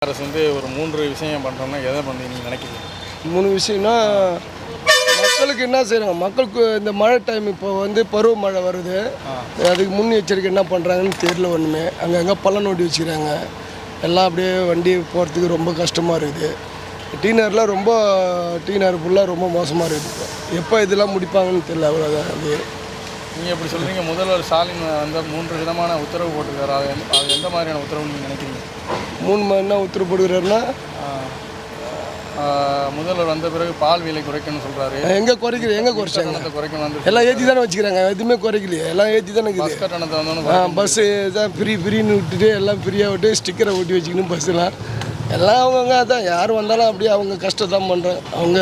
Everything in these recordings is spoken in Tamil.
அரசு வந்து ஒரு 3 விஷயம் பண்ணுறோம்னா எதை பண்ணி நீங்கள் நினைக்கிறீங்க? 3 விஷயம்னா மக்களுக்கு என்ன செய்கிறாங்க, மக்களுக்கு இந்த மழை டைம் இப்போ வந்து பருவமழை வருது. அதுக்கு முன்னெச்சரிக்கை என்ன பண்ணுறாங்கன்னு தெரியல. ஒன்றுமே அங்கங்கே பள்ளம் நோண்டி வச்சுக்கிறாங்க. எல்லாம் அப்படியே வண்டி போகிறதுக்கு ரொம்ப கஷ்டமாக இருக்குது. டீனர்லாம் ரொம்ப டீனர் ஃபுல்லாக ரொம்ப மோசமாக இருக்குது. எப்போ இதெல்லாம் முடிப்பாங்கன்னு தெரியல. அவ்வளோதான். அது நீங்கள் எப்படி சொல்கிறீங்க? முதல்வர் ஸ்டாலின் வந்து 3 விதமான உத்தரவு போட்டிருக்காரு. அது எந்த மாதிரியான உத்தரவு நீங்கள் நினைக்கிறீங்க? 3 மணி நேரம் உத்தரவு போடுகிறாருன்னா முதல்வர் வந்த பிறகு பால் விலை குறைக்கணும்னு சொல்கிறாரு. எங்கே குறைக்கிற, எங்கே குறைச்சாங்க? குறைக்கணும் வந்து எல்லாம் ஏற்றி தானே வச்சுக்கிறாங்க. எதுவுமே குறைக்கலையே, எல்லாம் ஏற்றி தானே இருக்குது. பஸ் கட்டணத்தை வந்தோன்னு பஸ்ஸு தான் ஃப்ரீன்னு விட்டுட்டு எல்லாம் ஃப்ரீயாக விட்டு ஸ்டிக்கரை ஒட்டி வச்சுக்கணும் பஸ்ஸெலாம். எல்லாம் அவங்கவுங்க அதான் யார் வந்தாலும் அப்படியே அவங்க கஷ்டத்தான் பண்ணுறேன். அவங்க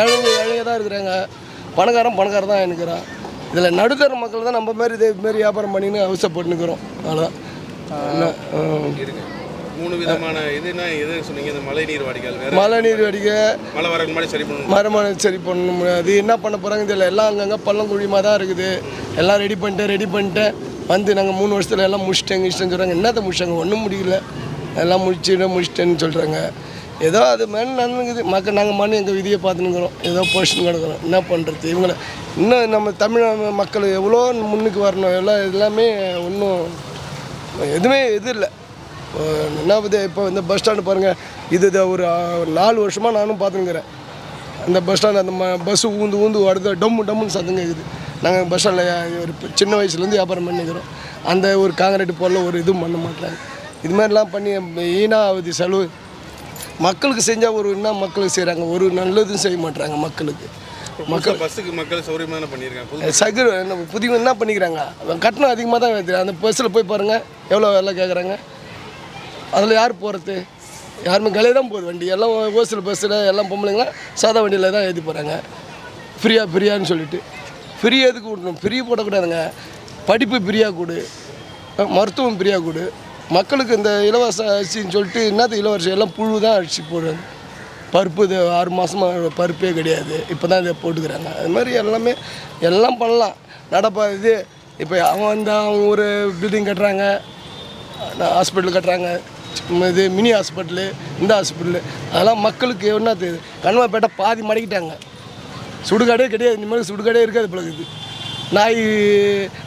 ஏழைங்க தான் இருக்கிறாங்க. பணக்காரன் தான் இருக்கிறான். இதில் நடுத்தர மக்கள் தான் நம்ம மாதிரி இதேமாரி வியாபாரம் பண்ணின்னு அவசரப்பட்டுக்கிறோம். அவ்வளோதான். என்ன 3 விதமான இதுனா எது சொன்னீங்க? இந்த மழை நீர் வடிகால், மழை நீர் வடிகை, மழை வரக்கு முன்னாடி சரி பண்ணணும். மரமான சரி பண்ண முடியாது. என்ன பண்ண போகிறாங்க தெரியல. எல்லாம் அங்கங்கே பள்ளம் குழியமாக தான் இருக்குது. எல்லாம் ரெடி பண்ணிட்டேன் வந்து நாங்கள் 3 வருஷத்தில் எல்லாம் முடிச்சிட்டேன்னு சொல்கிறாங்க. என்னத்தை முடிச்சாங்க? ஒன்றும் முடியல. எல்லாம் முடிச்சிட்டேன்னு சொல்கிறாங்க. ஏதோ அது மேலே நடந்துக்குது. நாங்கள் மண் எங்கள் விதியை பார்த்துன்னுக்குறோம். ஏதோ பொசிஷன் கிடக்கிறோம். என்ன பண்ணுறது? இவங்களை இன்னும் நம்ம தமிழ் மக்கள் எவ்வளோ முன்னுக்கு வரணும். எல்லாமே ஒன்றும் எதுவுமே இல்லை. என்ன இப்போ இந்த பஸ் ஸ்டாண்டு பாருங்கள். இது ஒரு 4 வருஷமாக நானும் பார்த்துன்னுக்கிறேன். அந்த பஸ் ஸ்டாண்டு அந்த பஸ்ஸு ஊந்து அடுத்த டம்முன்னு சத்தம் கேட்குது. நாங்கள் பஸ் ஸ்டாண்டில் ஒரு சின்ன வயசுலேருந்து வியாபாரம் பண்ணிக்கிறோம். அந்த ஒரு காங்கிரீட் போடல ஒரு இதுவும் பண்ண மாட்டாங்க. இது மாதிரிலாம் பண்ணி வீணாக ஆகுது செலவு. மக்களுக்கு செஞ்சால் ஒரு என்ன மக்களுக்கு செய்கிறாங்க, ஒரு நல்லதும் செய்ய மாட்டாங்க மக்களுக்கு. பஸ்ஸுக்கு மக்கள் சௌரியமாக பண்ணியிருக்காங்க. புதிய என்ன பண்ணிக்கிறாங்க, கட்டணம் அதிகமாக தான் வருது. அந்த பஸ்ஸில் போய் பாருங்கள் எவ்வளோ வேலை கேட்குறாங்க. அதில் யார் போகிறது? யாருமே கலையே தான் போகுது வண்டி. எல்லாம் ஓசில் பஸ்ஸில் எல்லாம் பொம்பளைங்களாம் சாதா வண்டியில் தான் ஏற்றி போகிறாங்க. ஃப்ரீயான்னு சொல்லிட்டு. ஃப்ரீ எதுக்கு விடணும்? ஃப்ரீ போடக்கூடாதுங்க. படிப்பு ஃப்ரீயாக கொடு, மருத்துவம் ஃப்ரீயாக கொடு. மக்களுக்கு இந்த இலவச அரிசின்னு சொல்லிட்டு என்னது இலவச எல்லாம் புழு தான் அரிசி போடுறாங்க. பருப்பு இது 6 மாதமாக பருப்பே கிடையாது. இப்போ தான் இதை போட்டுக்கிறாங்க. அது மாதிரி எல்லாம் பண்ணலாம். நடப்பா இது இப்போ அவங்க ஒரு பில்டிங் கட்டுறாங்க, ஹாஸ்பிட்டல் கட்டுறாங்க. இது மினி ஹாஸ்பிட்டலு, இந்த ஹாஸ்பிட்டலு. அதெல்லாம் மக்களுக்கு என்ன தெரியுது? கண்மாப்பேட்டை பாதி மடக்கிட்டாங்க. சுடுகாடே கிடையாது. இனிமேல் சுடுகாடே இருக்காது பிள்ளைக்கு.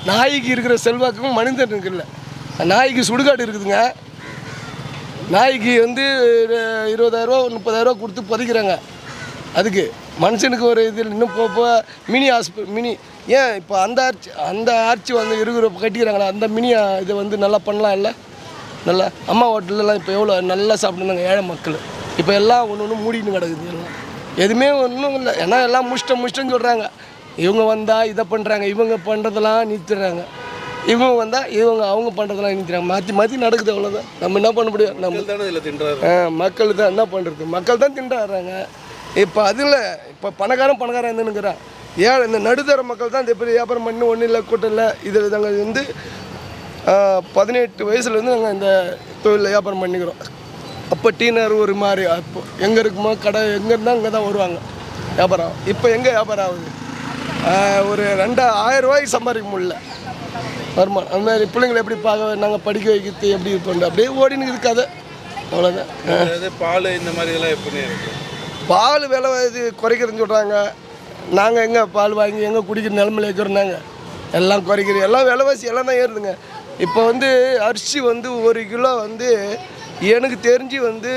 நாய்க்கு இருக்கிற செல்வாக்கும் மனிதனுக்கு இல்லை. நாய்க்கு சுடுகாடு இருக்குதுங்க. நாய்க்கு வந்து 20,000 30,000 கொடுத்து பதிக்கிறாங்க. அதுக்கு மனுஷனுக்கு ஒரு இது இன்னும் போக மினி மினி ஏன் இப்போ அந்த ஆர்ச்சி வந்து இருக்கிற கட்டிக்கிறாங்களா? அந்த மினி இதை வந்து நல்லா பண்ணலாம். இல்லை நல்லா அம்மா ஹோட்டலெலாம் இப்போ எவ்வளோ நல்லா சாப்பிடுனாங்க ஏழை மக்கள். இப்போ எல்லாம் ஒன்று மூடின்னு கிடக்குது. எல்லாம் எதுவுமே ஒன்றும் இல்லை. ஏன்னா எல்லாம் முடிச்சிட்டேன்னு சொல்கிறாங்க. இவங்க வந்தால் இதை பண்ணுறாங்க, இவங்க பண்ணுறதெல்லாம் நிறுத்துறாங்க. இவங்க வந்தால் அவங்க பண்ணுறதெல்லாம் நிறுத்துறாங்க. மாற்றி நடக்குது. அவ்வளோதான். நம்ம என்ன பண்ண முடியும்? மக்கள் தான் என்ன பண்ணுறது? மக்கள் தான் திண்டாடுறாங்க. இப்போ அதில் இப்போ பணக்காரன் இருந்துன்னுக்கிறான். இந்த நடுத்தர மக்கள் தான் இந்த எப்படி வியாபாரம் பண்ணி ஒன்றும் இல்லை, கூட்டம் இல்லை. இதில் நாங்கள் வந்து 18 வயசுலேருந்து நாங்கள் இந்த தொழிலில் வியாபாரம் பண்ணிக்கிறோம். அப்போ டீனர் ஒரு மாதிரி அப்போ எங்கே இருக்குமோ கடை எங்கே இருந்தால் அங்கே தான் வருவாங்க வியாபாரம். இப்போ எங்கே வியாபாரம் ஆகுது? ஒரு 2,000 ரூபாய்க்கு சம்பாதிக்க முடியல வருமானம். அந்த மாதிரி பிள்ளைங்களை எப்படி பார்க்க, நாங்கள் படிக்க வைக்கிறது எப்படி பண்ணுறோம், அப்படியே ஓடின்னு இருக்காது. அவ்வளோதான். பால் இந்த மாதிரி இதெல்லாம் எப்படி இருக்குது? பால் விலை இது குறைக்கிறதுன்னு சொல்கிறாங்க. நாங்கள் எங்கே பால் வாங்கி எங்கே குடிக்கிற நிலமையில இருக்கிறோம்? நாங்கள் எல்லாம் குறைக்கிறோம். எல்லாம் விலைவாசி எல்லாம் தான் ஏறுதுங்க. இப்போ வந்து அரிசி வந்து 1 கிலோ வந்து எனக்கு தெரிஞ்சு வந்து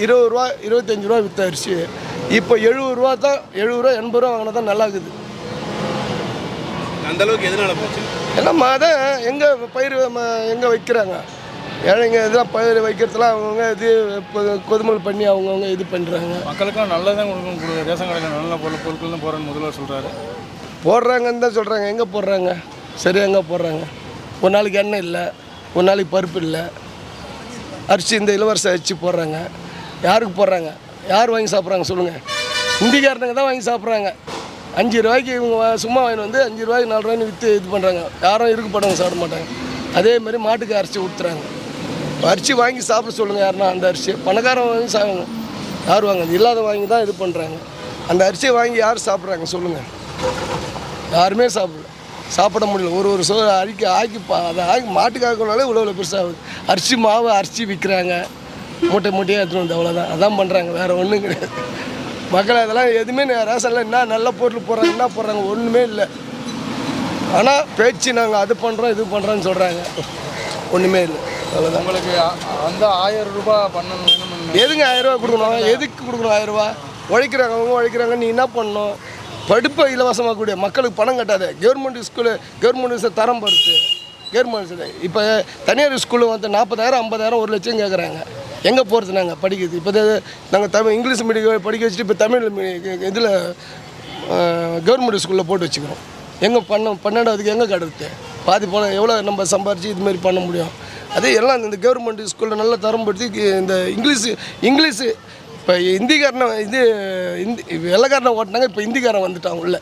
20 ரூபா 25 ரூபா விற்ற அரிசி இப்போ 70 ரூபா தான். 70 ரூபா 80 ரூபா வாங்கினா தான் நல்லா இருக்குது. அந்தளவுக்கு எதனால போச்சு? எல்லாம் தான் எங்கே பயிர் எங்கே வைக்கிறாங்க ஏழைங்க. இதெல்லாம் பயிர் வைக்கிறதுலாம் அவங்கவுங்க இது கொதுமல் பண்ணி அவங்கவுங்க இது பண்ணுறாங்க. மக்களுக்கெல்லாம் நல்லதான் கொடுக்கணும். ரேஷன் கடையில் நல்ல பொருட்கள் தான் போகிறேன்னு முதல்வர் சொல்கிறாரு. போடுறாங்கன்னு தான் சொல்கிறாங்க. எங்கே போடுறாங்க? சரியாக எங்கே போடுறாங்க? ஒரு நாளைக்கு எண்ணெய் இல்லை, ஒரு நாளைக்கு பருப்பு இல்லை. அரிசி இந்த இலவச அரிசி போடுறாங்க. யாருக்கு போடுறாங்க? யார் வாங்கி சாப்பிட்றாங்க சொல்லுங்கள்? இந்திக்காரனுங்க தான் வாங்கி சாப்பிட்றாங்க. 5 ரூபாய்க்கு இவங்க சும்மா வாங்கி வந்து 5 ரூபாய்க்கு 4 ரூபாய்னு விற்று இது பண்ணுறாங்க. யாரும் இருக்குப்படவங்க சாப்பிட மாட்டாங்க. அதேமாதிரி மாட்டுக்கு அரிசி ஊற்றுறாங்க. அரிசி வாங்கி சாப்பிட சொல்லுங்கள். யாருன்னா அந்த அரிசியை பணக்காரன் வாங்கி சாப்பிடுங்க. யார் வாங்க? இல்லாத வாங்கி தான் இது பண்ணுறாங்க. அந்த அரிசியை வாங்கி யார் சாப்பிட்றாங்க சொல்லுங்கள்? யாருமே சாப்பிட முடியல. ஒரு சோறு ஆக்கி அதை ஆக்கி மாட்டுக்கு ஆக்கினாலே இவ்வளோ பெருசாகுது. அரிசி மாவு அரிசி விற்கிறாங்க. மூட்டை மூட்டையாக எடுத்துகிட்டு வந்து அவ்வளோதான். அதான் பண்ணுறாங்க, வேறு ஒன்றும் கிடையாது. மக்கள் அதெல்லாம் எதுவுமே ரேஷனில் என்ன நல்ல பொருள் போடுறாங்க, என்ன போடுறாங்க, ஒன்றுமே இல்லை. ஆனால் பேச்சு நாங்கள் அது பண்ணுறோம் இது பண்ணுறோன்னு சொல்கிறாங்க, ஒன்றுமே இல்லை. அவ்வளோதான். உங்களுக்கு அந்த 1000 ரூபாய் பண்ணணும் வேணும். எதுங்க 1000 ரூபா கொடுக்கணும்? எதுக்கு கொடுக்கணும் 1000 ரூபா? உழைக்கிறாங்க, அவங்க உழைக்கிறாங்க. நீ என்ன பண்ணணும்? படிப்பை இலவசமாக கூடிய மக்களுக்கு பணம் கட்டாத. கவர்மெண்ட் ஸ்கூலு கவர்மெண்ட் தரம் படுத்து. கவர்மெண்ட் இப்போ தனியார் ஸ்கூலு வந்து 40,000 50,000 1 லட்சம் கேட்குறாங்க. எங்கே போகிறது நாங்கள் படிக்கிறது? இப்போ நாங்கள் தமிழ் இங்கிலீஷ் மீடியம் படிக்க வச்சுட்டு இப்போ தமிழ் இதில் கவர்மெண்ட் ஸ்கூலில் போட்டு வச்சுக்கிறோம். எங்கே 12வதுக்கு எங்கே கட்டுறது? பாதி போனால் எவ்வளோ நம்ம சம்பாரித்து இதுமாரி பண்ண முடியும்? அதே எல்லாம் இந்த கவர்மெண்ட் ஸ்கூலில் நல்லா தரம்படுத்தி இந்த இங்கிலீஷு இப்போ இந்திக்காரனை வெள்ளைக்காரனை ஓட்டினாங்க, இப்போ இந்திக்காரன் வந்துட்டான் உள்ள.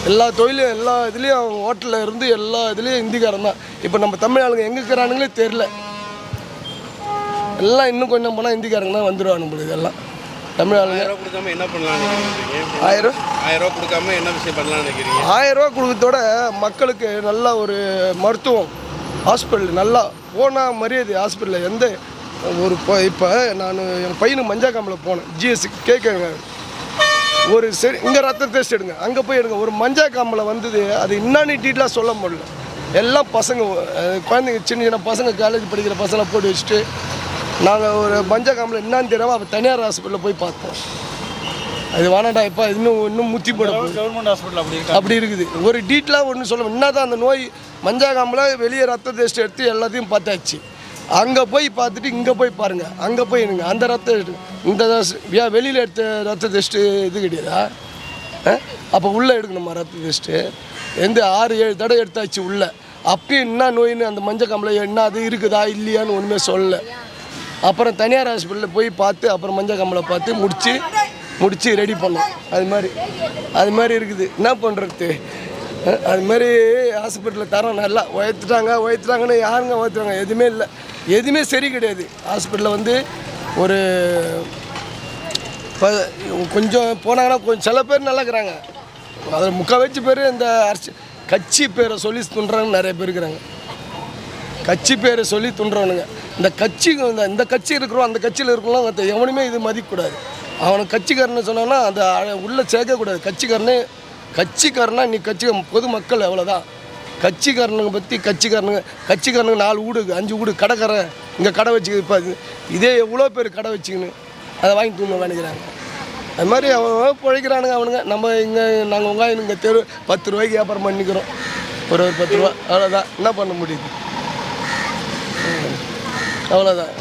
எல்லா தொழிலும் எல்லா இதுலேயும் ஹோட்டலில் இருந்து எல்லா இதுலேயும் இந்திக்காரன் தான். இப்போ நம்ம தமிழ் ஆளுங்க எங்கே இருக்கிறானுங்களே தெரில. எல்லாம் இன்னும் கொஞ்சம் போனால் இந்திக்காரங்க தான் வந்துடுவாங்க நம்மளுக்கு. எல்லாம் தமிழ் ஆளுங்க. 1000 ரூபா கொடுக்காம என்ன பண்ணலாம்னு நினைக்கிறீங்க? 1000 ரூபா கொடுக்காம என்ன விஷயம் பண்ணலாம்னு நினைக்கிறீங்க? 1000 ரூபா கொடுக்கறதோட மக்களுக்கு நல்ல ஒரு மருத்துவம் ஹாஸ்பிட்டல் நல்லா போனால் மரியாதை. ஹாஸ்பிட்டலில் எந்த ஒரு இப்போ நான் என் பையனுக்கு மஞ்சக்காம்பில் போனேன், ஜிஎஸ்சி கேட்குறேங்க. ஒரு சரி இங்கே ரத்த டெஸ்ட் எடுங்க, அங்கே போய் எடுங்க. ஒரு மஞ்சக்காம்பில் வந்தது, அது என்னன்னு டீட்டெயிலாக சொல்ல முடியல. எல்லாம் பசங்க குழந்தைங்க சின்ன சின்ன பசங்க காலேஜ் படிக்கிற பசங்களை போட்டு வச்சுட்டு நாங்கள் ஒரு மஞ்சக்காம்பில் என்னான்னு தெரியாமல் அப்போ தனியார் ஹாஸ்பிட்டலில் போய் பார்த்தோம். அது வேணாண்டா இப்போ இன்னும் முத்தி போட கவர்மெண்ட் ஹாஸ்பிட்டல் அப்படி இருக்குது. ஒரு டீட்டெயிலாக ஒன்று சொல்ல என்ன தான் அந்த நோய் மஞ்சக்காம்பில் வெளியே ரத்த டெஸ்ட் எடுத்து எல்லாத்தையும் பார்த்தாச்சு. அங்கே போய் பார்த்துட்டு இங்கே போய் பாருங்கள், அங்கே போய் எடுங்க அந்த ரத்த இந்த வெளியில் எடுத்த ரத்த டெஸ்ட்டு இது கிடையாதா? அப்போ உள்ளே எடுக்கணுமா ரத்த டெஸ்ட்டு? எந்த 6-7 தடவை எடுத்தாச்சு உள்ளே. அப்பயும் என்ன நோயின்னு அந்த மஞ்சக்காம்பில் என்ன அது இருக்குதா இல்லையான்னு ஒன்றுமே சொல்லலை. அப்புறம் தனியார் ஹாஸ்பிட்டலில் போய் பார்த்து அப்புறம் மஞ்சக்காம்பில் பார்த்து முடித்து ரெடி பண்ணோம். அது மாதிரி இருக்குது. என்ன பண்ணுறது? அது மாதிரி ஹாஸ்பிட்டலில் தரோம் நல்லா உயர்த்துட்டாங்கன்னு யாருங்க உயர்த்துறாங்க? எதுவுமே இல்லை, எதுவுமே சரி கிடையாது. ஹாஸ்பிட்டலில் வந்து ஒரு கொஞ்சம் போனாங்கன்னா கொஞ்சம் சில பேர் நல்லா இருக்கிறாங்க. அதில் முக்கால்வாசி பேர் இந்த கட்சி பேரை சொல்லி துண்டுறாங்க, நிறைய பேர் இருக்கிறாங்க. கட்சி பேரை சொல்லி துண்டுறவனுங்க. இந்த கட்சி இருக்கிறோம், அந்த கட்சியில் இருக்கிறோம் எவனுமே இது மதிக்கக்கூடாது. அவனுக்கு கட்சிக்காரன்னு சொன்னான்னா அந்த உள்ளே சேர்க்கக்கூடாது. கட்சிக்காரனா நீ பொதுமக்கள் அவ்வளோதான். கட்சிக்காரனுங்க பற்றி கட்சிக்காரனுங்க 4 வீடு 5 வீடு கடைக்காரன் இங்கே கடை வச்சுக்க. இப்போ இதே எவ்வளோ பேர் கடை வச்சுக்கின்னு அதை வாங்கி தூங்க நினைக்கிறாங்க. அது மாதிரி அவன் பிழைக்கிறானுங்க அவனுங்க. நம்ம நாங்கள் வெங்காயம் இங்கே 10 ரூபாய்க்கு வியாபாரம் பண்ணிக்கிறோம். ஒரு 10 ரூபா அவ்வளோதான். என்ன பண்ண முடியுது? அவ்வளோதான்.